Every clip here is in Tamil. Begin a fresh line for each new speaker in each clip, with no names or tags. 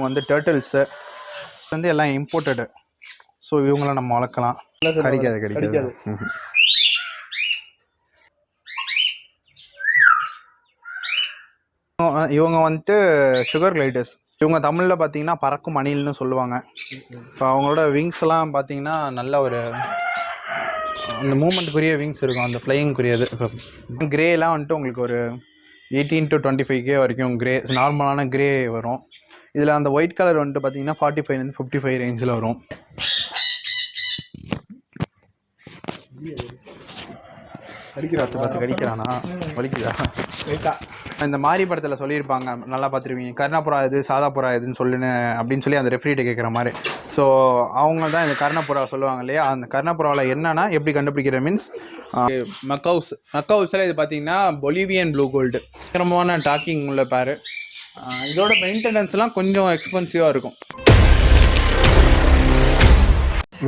வந்து டர்ட்டில்ஸு வந்து எல்லாம் இம்போர்ட்டடு. ஸோ இவங்கள நம்ம வளர்க்கலாம். கடிக்காது. இவங்க வந்துட்டு சுகர் கிளைடர்ஸ். இவங்க தமிழில் பார்த்தீங்கன்னா பறக்கும் அணில்னு சொல்லுவாங்க. இப்போ அவங்களோட விங்ஸ்லாம் பார்த்தீங்கன்னா நல்ல ஒரு அந்த மூமெண்ட்டுக்குரிய விங்ஸ் இருக்கும், அந்த ஃப்ளையிங்குரியது. இப்போ கிரேலாம் வந்துட்டு உங்களுக்கு ஒரு 18 to 25K வரைக்கும் கிரே நார்மலான கிரே வரும். இதில் அந்த ஒயிட் கலர் வந்துட்டு பார்த்தீங்கன்னா 45 to 55 ரேஞ்சில் வரும். கடிக்கிறானா வலிக்குதா? இந்த மாரி படத்தில் சொல்லியிருப்பாங்க, நல்லா பார்த்துருவீங்க, கர்ணப்புறா இது சாதா புறா இதுன்னு சொல்லுன்னு அப்படின்னு சொல்லி அந்த ரெஃப்ரிகிட்ட கேட்குற மாதிரி. ஸோ அவங்க தான் இந்த கர்ணப்புறா சொல்லுவாங்க இல்லையா. அந்த கர்ணப்புறாவில் என்னன்னா எப்படி கண்டுபிடிக்கிற மீன்ஸ் மக்கவுஸில் இது பார்த்தீங்கன்னா பொலிவியன் ப்ளூ கோல்டு பயங்கரமான டாக்கிங் உள்ள பேர். இதோட மெயின்டெனன்ஸ்லாம் கொஞ்சம் எக்ஸ்பென்சிவாக இருக்கும்.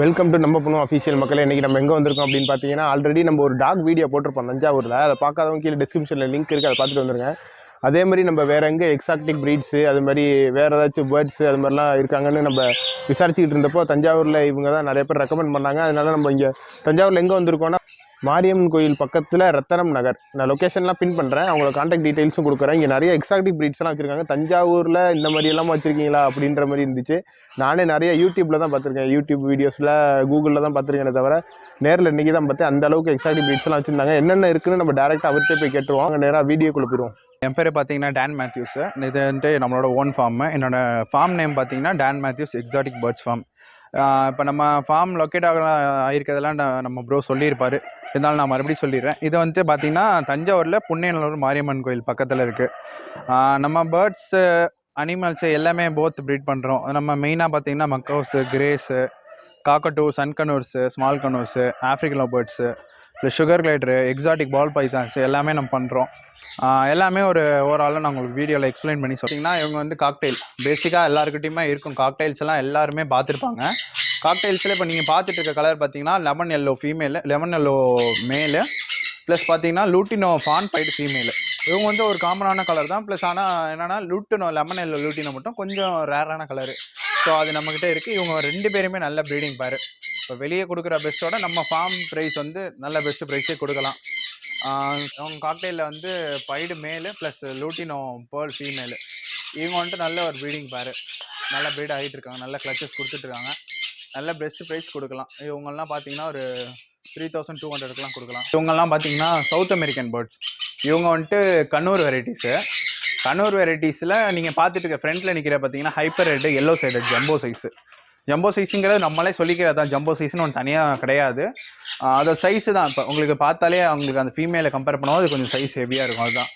வெல்கம் டு நம்ம பண்ணுவோம் அஃபீஷியல் மக்களே. இன்றைக்கி நம்ம எங்கே வந்திருக்கோம் அப்படின்னு பார்த்தீங்கன்னா, ஆல்ரெடி நம்ம ஒரு டாக் வீடியோ போட்டிருப்போம் தஞ்சாவூரில். அதை பார்க்காதவங்க கீழே டிஸ்கிரிப்ஷனில் லிங்க் இருக்குது, அதை பார்த்துட்டு வந்துருங்க. அதே மாதிரி நம்ம வேறு எங்கே எக்ஸாக்டிக் ப்ரீட்ஸு அது மாதிரி வேறு ஏதாச்சும் பேர்ட்ஸு அது மாதிரிலாம் இருக்காங்கன்னு நம்ம விசாரிச்சுக்கிட்டு இருந்தப்போ தஞ்சாவூரில் இவங்க தான் நிறைய பேர் ரெக்கமெண்ட் பண்ணாங்க. அதனால நம்ம இங்கே தஞ்சாவூரில் எங்கே வந்திருக்கோன்னா, மாரியம்மன் கோயில் பக்கத்தில் ரத்தனம் நகர். நான் லொக்கேஷன்லாம் பின் பண்ணுறேன், அவங்களோட கான்டாக்ட் டீட்டெயில்ஸும் கொடுக்குறேன். இங்கே நிறைய எக்ஸாக்டிக் ப்ரீட்ஸ்லாம் வச்சுருக்காங்க. தஞ்சாவூரில் இந்த மாதிரி எல்லாமே வச்சுருக்கீங்களா அப்படின்ற மாதிரி இருந்துச்சு. நானே நிறைய யூடியூப்பில் தான் பார்த்துருக்கேன், யூடியூப் வீடியோஸில் கூகுளில் தான் பார்த்துருக்கேனே தவிர நேரில் இன்றைக்கி தான் பார்த்தேன். அந்த அளவுக்கு எக்ஸாக்டிக் ப்ரீட்ஸ்லாம் வச்சுருந்தாங்க. என்னென்ன இருக்குன்னு நம்ம டேரெக்டாக அவர்கிட்ட போய் கேட்டுருவோம். அங்கே நேராக வீடியோக்குள்ளே போயிடுவோம்.
என் பேர் பார்த்தீங்கன்னா டான் மேத்யூஸ். இது வந்துட்டு நம்மளோட ஓன் ஃபார்மு. என்னோடய ஃபார்ம் நேம் பார்த்தீங்கன்னா Don Mathews exotic birds farm. இப்போ நம்ம ஃபார்ம் லொக்கேட் ஆகிருக்கிறதெல்லாம் நம்ம ப்ரோ சொல்லியிருப்பார், இருந்தாலும் நான் மறுபடியும் சொல்லிடுறேன். இது வந்துட்டு பார்த்தீங்கன்னா தஞ்சாவூரில் புண்ணியநல்லூர் மாரியம்மன் கோயில் பக்கத்தில் இருக்குது. நம்ம பேர்ட்ஸு அனிமல்ஸு எல்லாமே போத் ப்ரீட் பண்ணுறோம். நம்ம மெயினாக பார்த்தீங்கன்னா macaws, greys, cockatoo, sun conures, small conures, African love birds, plus sugar glider, exotic ball pythons எல்லாமே நம்ம பண்ணுறோம். எல்லாமே ஒரு ஓவராலாக நான் உங்களுக்கு வீடியோவில் எக்ஸ்பிளைன் பண்ணி சொல்லிங்கன்னா, இவங்க வந்து காக்டெயில் பேசிக்காக எல்லாருக்கிட்டையுமே இருக்கும். காக்டெயில்ஸ் எல்லாம் எல்லாருமே பார்த்துருப்பாங்க. காக்டெயில்ஸில் இப்போ நீங்கள் பார்த்துட்டு இருக்க கலர் பார்த்தீங்கன்னா lemon yellow female, lemon yellow மேலு, ப்ளஸ் பார்த்தீங்கன்னா லூட்டினோ ஃபான் பைடு ஃபீமேலு. இவங்க வந்து ஒரு காமனான கலர் தான். ப்ளஸ் ஆனால் என்னென்னா லூட்டினோ, லெமன் எல்லோ லூட்டினோ மட்டும் கொஞ்சம் ரேரான கலரு. ஸோ அது நம்மக்கிட்ட இருக்குது. இவங்க ரெண்டு பேருமே நல்ல ப்ரீடிங் பேர். இப்போ வெளியே கொடுக்குற பெஸ்ட்டோட நம்ம ஃபார்ம் ப்ரைஸ் வந்து நல்ல பெஸ்ட்டு ப்ரைஸே கொடுக்கலாம். அவங்க காக்டெயிலில் வந்து பைடு மேலு ப்ளஸ் லூட்டினோ பேர்ல் ஃபீமேலு. இவங்க வந்துட்டு நல்ல ஒரு ப்ரீடிங் பேர், நல்லா ப்ரீட் ஆகிட்டு இருக்காங்க, நல்ல கிளச்சஸ் கொடுத்துட்ருக்காங்க, நல்ல பெஸ்ட் ப்ரைஸ் கொடுக்கலாம். இவங்கெல்லாம் பார்த்தீங்கன்னா ஒரு 3200 கொடுக்கலாம். இவங்கெல்லாம் பார்த்தீங்கன்னா சவுத் அமெரிக்கன் பேர்ட்ஸ். இவங்க வந்துட்டு கண்ணூர் வெரைட்டிஸு. கண்ணூர் வெரைட்டிஸில் நீங்கள் பார்த்துட்டு இருக்க ஃப்ரண்ட்டில் நிற்கிற பார்த்தீங்கன்னா hyper red, yellow side, jumbo size. Jumbo சைஸுங்கிறது நம்மளே சொல்லிக்கிறது தான், ஜம்போ சைஸ்னு ஒன்று தனியாக கிடையாது. அதோட சைஸு தான். இப்போ உங்களுக்கு பார்த்தாலே அவங்களுக்கு அந்த ஃபீமேலை கம்பேர் பண்ணுவோம், அது கொஞ்சம் சைஸ் ஹெவியாக இருக்கும், அதுதான்.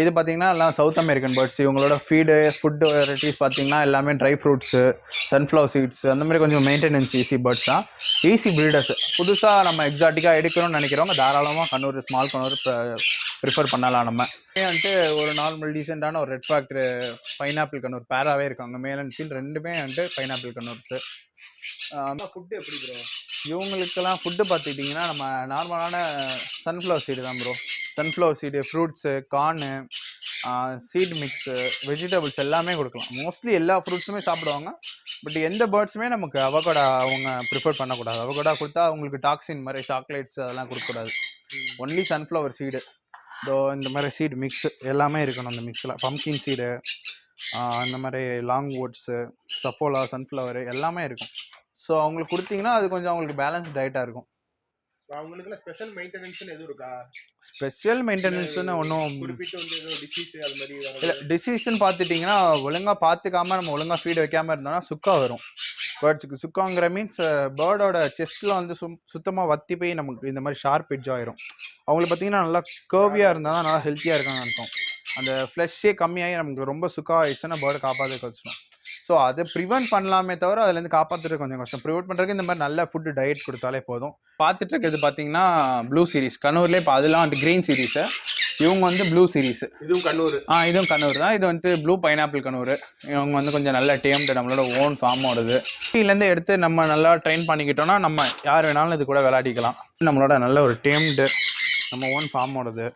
இது பார்த்தீங்கன்னா எல்லாம் சவுத் அமெரிக்கன் பேர்ட்ஸ். இவங்களோட ஃபுட்டு வெரைட்டிஸ் பார்த்தீங்கன்னா எல்லாமே ட்ரை ஃப்ரூட்ஸு, சன்ஃப்ளவர் சீட்ஸ், அந்த மாதிரி கொஞ்சம் மெயின்டெனன்ஸ் ஈஸி பேர்ட்ஸ் தான், ஈஸி ப்ரீடர்ஸ். புதுசாக நம்ம எக்ஸாட்டிக்காக எடுக்கணும்னு நினைக்கிறவங்க தாராளமாக கண்ணூர், ஸ்மால் கண்ணூர் ப்ரிஃபர் பண்ணலாம். நம்ம வந்துட்டு ஒரு நார்மல் டீசெண்டான ஒரு ரெட் ஃபேக்டர் பைனாப்பிள் கண்ணூர் பேராகவே இருக்காங்க. மேல் அண்ட் ஃபீல் ரெண்டுமே வந்துட்டு பைனாப்பிள் கண்ணூர்ஸு. ஃபுட்டு எப்படி ப்ரோ? இவங்களுக்கெல்லாம் ஃபுட்டு பார்த்துக்கிட்டிங்கன்னா நம்ம நார்மலான சன்ஃப்ளவர் சீடு தான் ப்ரோ. சன்ஃப்ளவர் சீடு, ஃப்ரூட்ஸு, கார்னு, சீட் மிக்ஸு, வெஜிடபிள்ஸ் எல்லாமே கொடுக்கலாம். மோஸ்ட்லி எல்லா ஃப்ரூட்ஸுமே சாப்பிடுவாங்க. பட் எந்த பேர்ட்ஸுமே நமக்கு அவகோடா அவங்க ப்ரிஃபர் பண்ணக்கூடாது. அவகோடா கொடுத்தா அவங்களுக்கு டாக்ஸின் மாதிரி சாக்லேட்ஸ் அதெல்லாம் கொடுக்கக்கூடாது. ஒன்லி சன்ஃப்ளவர் சீடு, இந்த மாதிரி சீடு மிக்ஸு எல்லாமே இருக்கணும். அந்த மிக்ஸில் பம்கின் சீடு, இந்த மாதிரி லாங் ஓட்ஸு, சஃபோலா, சன்ஃப்ளவரு எல்லாமே இருக்கும். ஸோ அவங்களுக்கு கொடுத்தீங்கன்னா அது கொஞ்சம் அவங்களுக்கு பேலன்ஸ் டயட்டாக இருக்கும்.
அவங்களுக்குலாம் ஸ்பெஷல் மெயின்டெனன்ஸ்னு எதுவும் இருக்கா?
ஸ்பெஷல் மெயின்டெனன்ஸ்னு ஒன்றும்
குறிப்பிட்டு வந்து ஏதோ டிசீஸ் அது மாதிரி
இல்லை. டிசீஸ்ன்னு பார்த்துட்டிங்கன்னா ஒழுங்காக பார்த்துக்காம நம்ம ஒழுங்காக ஃபீட் வைக்காமல் இருந்தோம்னா சுக்கா வரும் பேர்ட்ஸுக்கு. சுக்காங்கிற மீன்ஸ் பேர்டோட செஸ்ட்டில் வந்து சுத்தமாக வத்தி போய் நமக்கு இந்த மாதிரி ஷார்ப் எட்ஜ் ஆயிரும். அவங்களுக்கு பார்த்தீங்கன்னா நல்லா கர்வியாக இருந்தால் தான் நல்லா ஹெல்த்தியாக இருக்காங்கன்னு அர்த்தம். அந்த ஃப்ளஷ்ஷே கம்மியாகி நமக்கு ரொம்ப சுக்கா ஆயிடுச்சுன்னா பேர்டை காப்பாற்ற வச்சிடும். ஸோ அதை ப்ரிவென்ட் பண்ணலாமே தவிர அதுலேருந்து காப்பாற்றுறது கொஞ்சம் கஷ்டம். ப்ரிவென்ட் பண்ணுறதுக்கு இந்த மாதிரி நல்ல ஃபுட்டு டயட் கொடுத்தாலே போதும். பார்த்துட்டு இருக்கிறது பார்த்தீங்கன்னா ப்ளூ சீரிஸ் கண்ணூர்லேயே. இப்போ அதெல்லாம் வந்து க்ரீன் சீரீஸு, இவங்க வந்து ப்ளூ சீரீஸு. இதுவும் கண்ணூர்? இதுவும் கண்ணூர் தான். இது வந்து ப்ளூ பைனாப்பிள் கண்ணூர். இவங்க வந்து கொஞ்சம் நல்ல டேம்டு, நம்மளோட ஓன் ஃபார்மோடது. இதுலேருந்து எடுத்து நம்ம நல்லா ட்ரெயின் பண்ணிக்கிட்டோம்னா நம்ம யார் வேணாலும் இது கூட விளையாடிக்கலாம். நம்மளோட நல்ல ஒரு டேம்டு நம்ம ஓன் ஃபார்மோடது.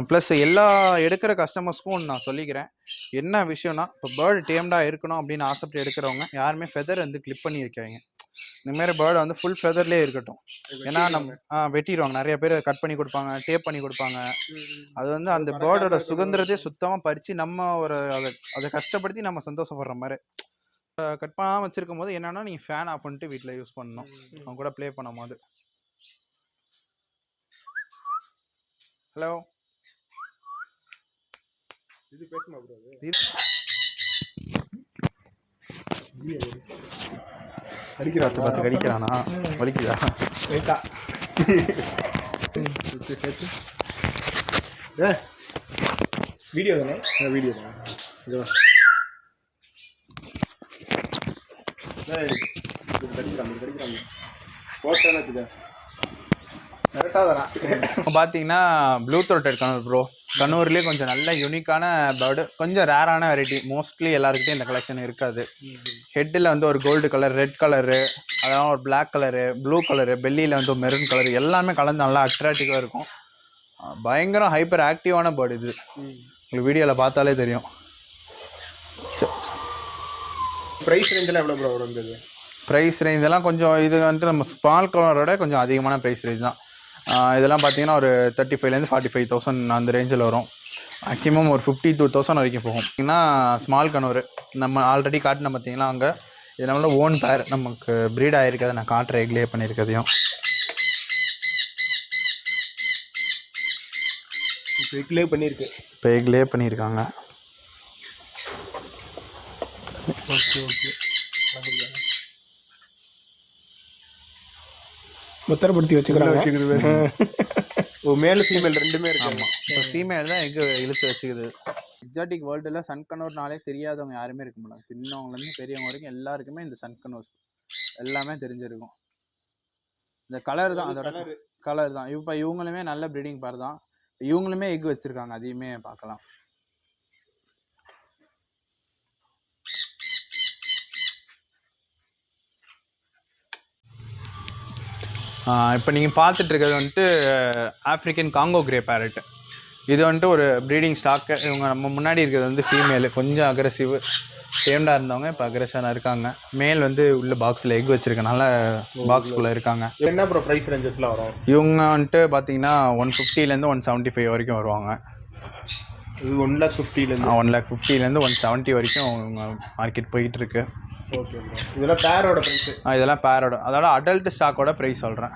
ப்ளஸ் எல்லா எடுக்கிற கஸ்டமர்ஸ்க்கும் நான் சொல்லிக்கிறேன், என்ன விஷயம்னா இப்போ பேர்டு டேம்டாக இருக்கணும் அப்படின்னு ஆசைப்பட்டு எடுக்கிறவங்க யாருமே ஃபெதர் வந்து கிளிப் பண்ணி வைக்காங்க. இந்தமாரி பேர்டு வந்து ஃபுல் ஃபெதர்லேயே இருக்கட்டும். ஏன்னா நம்ம வெட்டிடுவாங்க, நிறைய பேர் கட் பண்ணி கொடுப்பாங்க, டேப் பண்ணி கொடுப்பாங்க. அது வந்து அந்த பேர்டோட சுதந்திரத்தையே சுத்தமாக பறித்து நம்ம ஒரு அதை கஷ்டப்படுத்தி நம்ம சந்தோஷப்படுற மாதிரி. கட் பண்ணாமல் வச்சிருக்கும் போது என்னன்னா நீங்கள் ஃபேன் ஆஃப் பண்ணிட்டு வீட்டில் யூஸ் பண்ணணும் அவங்க கூட ப்ளே பண்ணும் போது. ஹலோ,
இது பேசுமா ப்ரோ?
பார்த்து கடிக்கிறானா? வலிக்குதா?
வீடியோ தானே? வீடியோ தானே.
பார்த்தீங்கன்னா ப்ளூ த்ரோட்டட் கனூர் ப்ரோ. கனூர்லேயே கொஞ்சம் நல்ல யூனிக்கான பேர்டு, கொஞ்சம் ரேரான வெரைட்டி. மோஸ்ட்லி எல்லாருக்கிட்டையும் இந்த கலெக்ஷன் இருக்காது. ஹெட்டில் வந்து ஒரு கோல்டு கலர், ரெட் கலரு, அதெல்லாம் ஒரு பிளாக் கலரு, ப்ளூ கலரு, பெல்லியில் வந்து ஒரு மெரூன் கலர், எல்லாமே கலந்து நல்லா அட்ராக்டிவாக இருக்கும். பயங்கரம் ஹைப்பர் ஆக்டிவான பேர்டு இது. உங்களுக்கு வீடியோவில் பார்த்தாலே தெரியும்.
ப்ரைஸ் ரேஞ்செல்லாம் எவ்வளோ ப்ரோ வரும்?
ப்ரைஸ் ரேஞ்செல்லாம் கொஞ்சம் இது வந்துட்டு நம்ம ஸ்மால் கலரோட கொஞ்சம் அதிகமான ப்ரைஸ் ரேஞ்ச் தான். இதெல்லாம் பார்த்தீங்கன்னா ஒரு 35,000 45,000 அந்த ரேஞ்சில் வரும். மேக்ஸிமம் ஒரு 52,000 வரைக்கும் போகும். பார்த்தீங்கன்னா ஸ்மால் கனூர் நம்ம ஆல்ரெடி காட்டின பார்த்தீங்கன்னா அங்கே இது நம்மளோட ஓன் பேர், நமக்கு ப்ரீட் ஆகிருக்காது. நான் காட்டுற எக்லே பண்ணியிருக்கதையும்
எக்லே பண்ணியிருக்கு.
இப்போ எக்லே பண்ணியிருக்காங்க.
Okay okay. முத்திரப்படுத்தி வச்சுக்கிறாங்க. மேல் ஃபீமேல் ரெண்டுமே இருக்கு.
ஆமாம், இப்போ ஃபீமேல் தான் எக்கு இழுத்து வச்சுக்குது. எக்ஸாட்டிக் வேர்ல்டில் சன்கனூர்னாலே தெரியாதவங்க யாருமே இருக்க மாட்டாங்க. சின்னவங்கலேருந்து பெரியவங்க வரைக்கும் எல்லாருக்குமே இந்த சன்கனூர் எல்லாமே தெரிஞ்சிருக்கும். இந்த கலர் தான், அதோட கலர் தான். இப்போ இவங்களுமே நல்ல ப்ரீடிங் பேர் தான். இவங்களுமே எக் வச்சுருக்காங்க, அதையுமே பார்க்கலாம். இப்போ நீங்கள் பார்த்துட்டு இருக்கிறது வந்துட்டு ஆஃப்ரிக்கன் காங்கோ கிரே பேரட். இது வந்துட்டு ஒரு ப்ரீடிங் ஸ்டாக்கு. இவங்க நம்ம முன்னாடி இருக்கிறது வந்து ஃபீமேலு, கொஞ்சம் அக்ரெசிவ் டேம்டாக இருந்தவங்க இப்போ அக்ரெஷனாக இருக்காங்க. மேல் வந்து உள்ள பாக்ஸில் எக் வச்சுருக்கனால பாக்ஸ்குள்ளே இருக்காங்க.
என்ன ப்ரோ ப்ரைஸ் ரேஞ்சஸ்லாம் வரும்?
இவங்க வந்துட்டு பார்த்தீங்கன்னா 150லேருந்து 175 வரைக்கும் வருவாங்க.
இது 1,50,000
1,50,000 170 வரைக்கும் அவங்க மார்க்கெட் போயிட்டு இருக்கு.
Okay bro. இதெல்லாம் பேரோட ப்ரைஸ்?
இதெல்லாம் பேரோட, அதோட அடல்ட் ஸ்டாக்கோட ப்ரைஸ் சொல்கிறேன்.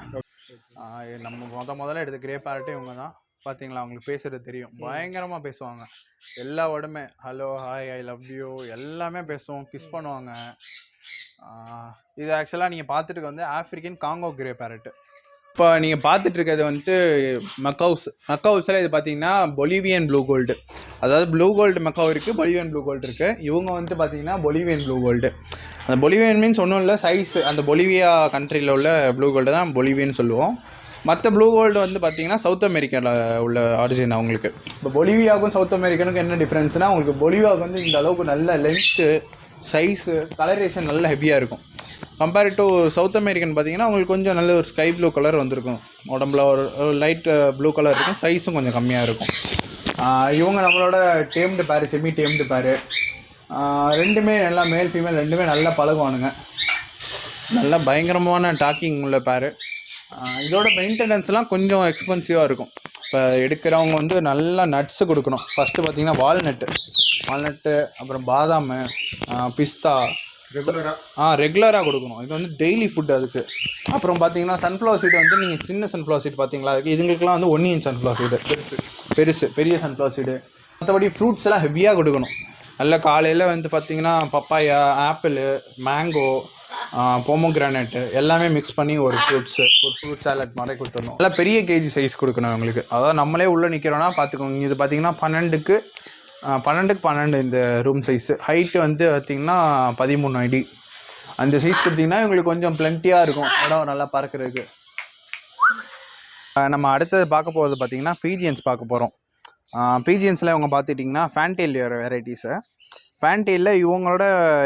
நம்ம முதல்ல எடுத்த கிரே பேரட்டே இவங்க தான். பார்த்தீங்களா, அவங்களுக்கு பேசுகிறது தெரியும், பயங்கரமாக பேசுவாங்க. எல்லா உடமே hello, hi, I love you எல்லாமே பேசுவோம், கிஸ் பண்ணுவாங்க. இது ஆக்சுவலாக நீங்கள் பார்த்துட்டு வந்து ஆஃப்ரிக்கன் காங்கோ கிரே பேரட்டு. இப்போ நீங்கள் பார்த்துட்டு இருக்கிறது வந்துட்டு மெக்கவுஸில் இது பார்த்தீங்கன்னா பொலிவியன் ப்ளூ கோல்டு. அதாவது ப்ளூ கோல்டு மெக்காவ் இருக்குது, பொலிவியன் ப்ளூ கோல்டு இருக்குது. இவங்க வந்துட்டு பார்த்தீங்கன்னா பொலிவியன் ப்ளூ கோல்டு. அந்த பொலிவியன் மீன்ஸ் ஒன்றும் இல்லை, சைஸ். அந்த பொலிவியா கண்ட்ரியில் உள்ள ப்ளூ கோல்டு தான் பொலிவியன் சொல்லுவோம். மற்ற ப்ளூ கோல்டு வந்து பார்த்தீங்கன்னா சவுத் அமெரிக்காவில் உள்ள ஆரிஜின் அவங்களுக்கு. இப்போ பொலிவியாவுக்கும் சவுத் அமெரிக்கனுக்கும் என்ன டிஃப்ரென்ஸ்னால், உங்களுக்கு பொலிவியாவுக்கு வந்து இந்த அளவுக்கு நல்ல லென்த்து, சைஸு, கலரேஷன் நல்ல ஹெவியாக இருக்கும். கம்பேர் டு சவுத் அமெரிக்கன் பார்த்தீங்கன்னா உங்களுக்கு கொஞ்சம் நல்ல ஒரு ஸ்கை ப்ளூ கலர் வந்திருக்கும், உடம்புல ஒரு லைட் ப்ளூ கலர் இருக்கும், சைஸும் கொஞ்சம் கம்மியாக இருக்கும். இவங்க நம்மளோட டேம்டு பேர், செமி டேம்டு பேர். ரெண்டுமே நல்லா மேல் ஃபீமேல் ரெண்டுமே நல்லா பழகுவானுங்க. நல்லா பயங்கரமான டாக்கிங் உள்ள பேர். இதோட மெயின்டெனன்ஸ்லாம் கொஞ்சம் எக்ஸ்பென்சிவாக இருக்கும். இப்போ எடுக்கிறவங்க வந்து நல்லா நட்ஸு கொடுக்கணும். ஃபஸ்ட்டு பார்த்தீங்கன்னா வால்நட்டு, அப்புறம் பாதாம், பிஸ்தா ரெகுலராக கொடுக்கணும். இது வந்து டெய்லி ஃபுட் அதுக்கு. அப்புறம் பார்த்தீங்கன்னா சன்ஃப்ளவர் சீடு வந்து நீங்கள் சின்ன சன்ஃப்ளவர் சீடு பார்த்தீங்களா, அதுக்கு இதுங்களுக்குலாம் வந்து 1 inch சன்ஃப்ளவர் சீடு பெரிய சன்ஃப்ளவர் சீடு. மற்றபடி ஃப்ரூட்ஸ் எல்லாம் ஹெவியாக கொடுக்கணும். நல்ல காலையில் வந்து பார்த்தீங்கன்னா பப்பாயா, ஆப்பிள், மேங்கோ, பொமோகிரானேட்டு எல்லாமே மிக்ஸ் பண்ணி ஒரு ஃப்ரூட் சாலட் மாதிரி கொடுத்துடணும். நல்லா பெரிய கேஜி சைஸ் கொடுக்கணும் அவங்களுக்கு. அதாவது நம்மளே உள்ளே நிற்கிறோன்னா பார்த்துக்கோங்க. இது பார்த்தீங்கன்னா 12க்கு 12 இந்த ரூம் சைஸு. ஹைட்டு வந்து பார்த்திங்கன்னா 13 அடி. அந்த சைஸ் கொடுத்திங்கன்னா இவங்களுக்கு கொஞ்சம் பிளென்ட்டியாக இருக்கும், இடம் நல்லா பறக்கிறதுக்கு. நம்ம அடுத்தது பார்க்க போகிறது பார்த்திங்கன்னா பீஜியன்ஸ் பார்க்க போகிறோம். பீஜியன்ஸில் இவங்க பார்த்துட்டிங்கன்னா ஃபேன்டெயில் வெரைட்டிஸு. ஃபேன்டெயிலில் இவங்களோட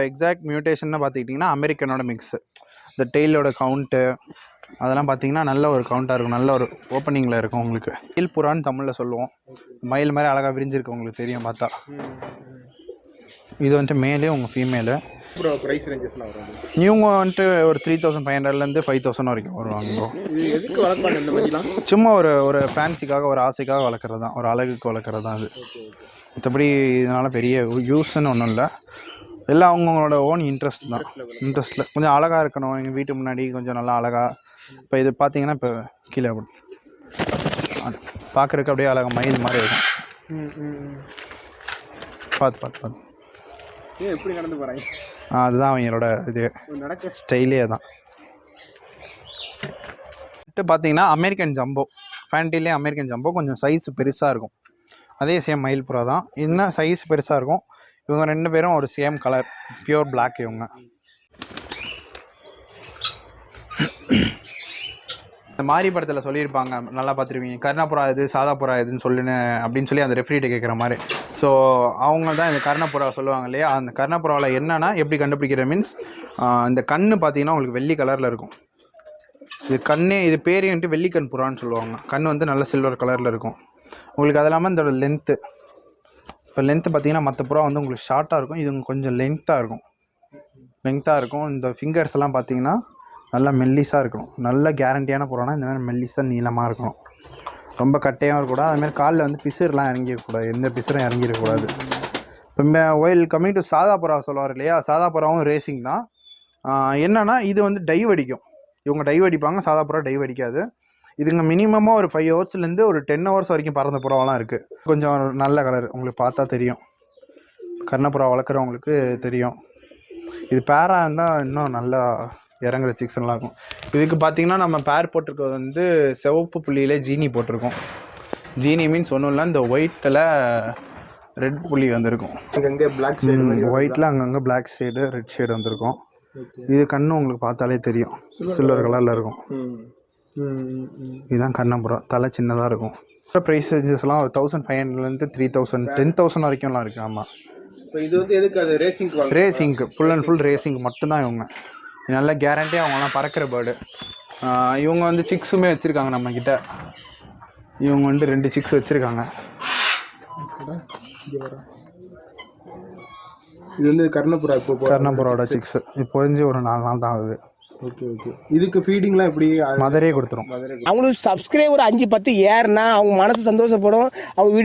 எக்ஸாக்ட் மியூட்டேஷன்னு பார்த்துக்கிட்டிங்கன்னா அமெரிக்கனோட மிக்ஸு. இந்த டெய்லோட கவுண்ட்டு, அதெல்லாம் பார்த்தீங்கன்னா நல்ல ஒரு கவுண்டாக இருக்கும், நல்ல ஒரு ஓப்பனிங்கில் இருக்கும் உங்களுக்கு. மயில் புறான்னு தமிழில் சொல்லுவோம். மயில் மாதிரி அழகாக விரிஞ்சிருக்கு, உங்களுக்கு தெரியும் பார்த்தா. இது வந்துட்டு மேலே உங்கள் ஃபீமேலு.
அப்புறம் ப்ரைஸ் ரேஞ்சஸ்லாம் வரும்.
இவங்க வந்துட்டு ஒரு 3500 5,000 வரைக்கும் வருவாங்க ப்ரோ.
எதுக்கு வளர்ப்பாங்க இந்த மாதிரிலாம்?
சும்மா ஒரு ஃபேன்சிக்காக, ஒரு ஆசைக்காக வளர்க்குறது தான், ஒரு அழகுக்கு வளர்க்குறது தான் அது. மற்றபடி இதனால் பெரிய யூஸ்ன்னு ஒன்றும் இல்லை. எல்லாம் அவங்கவுங்களோட ஓன் இன்ட்ரெஸ்ட் தான். இன்ட்ரெஸ்ட்டில் கொஞ்சம் அழகாக இருக்கணும், எங்கள் வீட்டு முன்னாடி கொஞ்சம் நல்லா அழகாக. இப்போ இது பார்த்தீங்கன்னா இப்போ கீழே பார்க்குறதுக்கு அப்படியே அழகாக மயில் மாதிரி இருக்கும். பார்த்து
ஏன் எப்படி நடந்து போகிறாங்க?
அதுதான் அவங்களோட இது
நடக்க
ஸ்டைலே தான். பார்த்தீங்கன்னா அமெரிக்கன் ஜம்போ, ஃபேண்டிலே அமெரிக்கன் ஜம்போ கொஞ்சம் சைஸ் பெருசாக இருக்கும். அதே சேம் மயில் புறா தான், இன்னும் சைஸ் பெருசாக இருக்கும். இவங்க 2 பேரும் ஒரு சேம் கலர், பியூர் பிளாக். இவங்க இந்த மாரி படத்தில் சொல்லியிருப்பாங்க, நல்லா பார்த்துருவீங்க, கர்ணப்புறா இது சாதாப்புறா இதுன்னு அப்படின்னு சொல்லி அந்த ரெஃப்ரிகிட்ட கேட்குற மாதிரி. ஸோ அவங்க தான் இந்த கர்ணப்புறா சொல்லுவாங்க இல்லையா. அந்த கர்ணப்புறாவில் என்னென்னா எப்படி கண்டுபிடிக்கிற மீன்ஸ், இந்த கண் பார்த்தீங்கன்னா உங்களுக்கு வெள்ளி கலரில் இருக்கும். இது கண்ணே, இது பேரே வந்துட்டு வெள்ளிக்கண் புறான்னு சொல்லுவாங்க. கண் வந்து நல்ல சில்வர் கலரில் இருக்கும் உங்களுக்கு. அது இல்லாமல் இதோட லென்த்து, இப்போ லென்த்து பார்த்தீங்கன்னா மற்ற புறா வந்து உங்களுக்கு ஷார்ட்டாக இருக்கும், இது கொஞ்சம் லென்த்தாக இருக்கும். இந்த ஃபிங்கர்ஸ் எல்லாம் பார்த்தீங்கன்னா நல்லா மெல்லிஸாக இருக்கணும். நல்ல கேரண்டியான புறானா இந்த மாதிரி மெல்லிஸாக நீளமாக இருக்கணும், ரொம்ப கட்டையாக இருக்கக்கூடாது. அதுமாதிரி காலில் வந்து பிசுறுலாம் இறங்கிடக்கூடாது, எந்த பிசுறும் இறங்கிடக்கூடாது. இப்போ ஒயில் கம்மிங் டு சாதா புறா சொல்லுவார் இல்லையா, சாதா புறாவும் ரேசிங் தான். என்னென்னா இது வந்து டைவ் அடிக்கும். இவங்க டைவ் அடிப்பாங்க, சாதா புறா டைவ் அடிக்காது. இதுங்க மினிமமாக ஒரு 5 ஹவர்ஸ்லேருந்து ஒரு 10 ஹவர்ஸ் வரைக்கும் பறந்த புறாவெல்லாம் இருக்குது. கொஞ்சம் நல்ல கலர், உங்களுக்கு பார்த்தா தெரியும், கர்ணப்புறா வளர்க்குறவங்களுக்கு தெரியும். இது பேராக இருந்தால் இன்னும் நல்லா இறங்குற சிக்ஸ் நல்லா இருக்கும். இதுக்கு பார்த்தீங்கன்னா நம்ம பேர் போட்டிருக்கிறது வந்து சிவப்பு புள்ளியிலே ஜீனி போட்டிருக்கோம். ஜீனி மீன்ஸ் ஒன்றும் இல்லை, இந்த ஒயிட்டில் ரெட் புள்ளி வந்திருக்கும்.
அங்கங்கே பிளாக் ஷேடு,
ஒயிட்டில் அங்கங்கே பிளாக் ஷேடு, ரெட் ஷேடு வந்திருக்கும். இது கண்ணு உங்களுக்கு பார்த்தாலே தெரியும், சில்வர் கலரில் இருக்கும். இதுதான் கர்ணப்புறா, தலை சின்னதாக இருக்கும். ப்ரைஸ் ரேஞ்சஸ்லாம் 1500 3000 10,000 வரைக்கும்லாம் இருக்குது. ஆமாம்.
இப்போ இது வந்து எதுக்கு? அது
ரேசிங்க்கு, ஃபுல் அண்ட் ஃபுல் ரேசிங் மட்டும்தான். இவங்க நல்ல கேரண்டியாக அவங்களாம் பறக்கிற பேர்டு. இவங்க வந்து சிக்ஸுமே வச்சுருக்காங்க நம்மக்கிட்ட. இவங்க வந்து 2 சிக்ஸ் வச்சுருக்காங்க.
இது வந்து கர்ணப்புறாவோட
சிக்ஸ் இப்போ ஒரு 4 நாள் தான் ஆகுது.
ஓகே. இதுக்கு ஃபீடிங்லாம் எப்படி?
மதரே கொடுத்துரும்.
அவங்களுக்கு சப்ஸ்கிரைபர் 5-10 ஏறுனா அவங்க மனசு சந்தோஷப்படும். அவங்க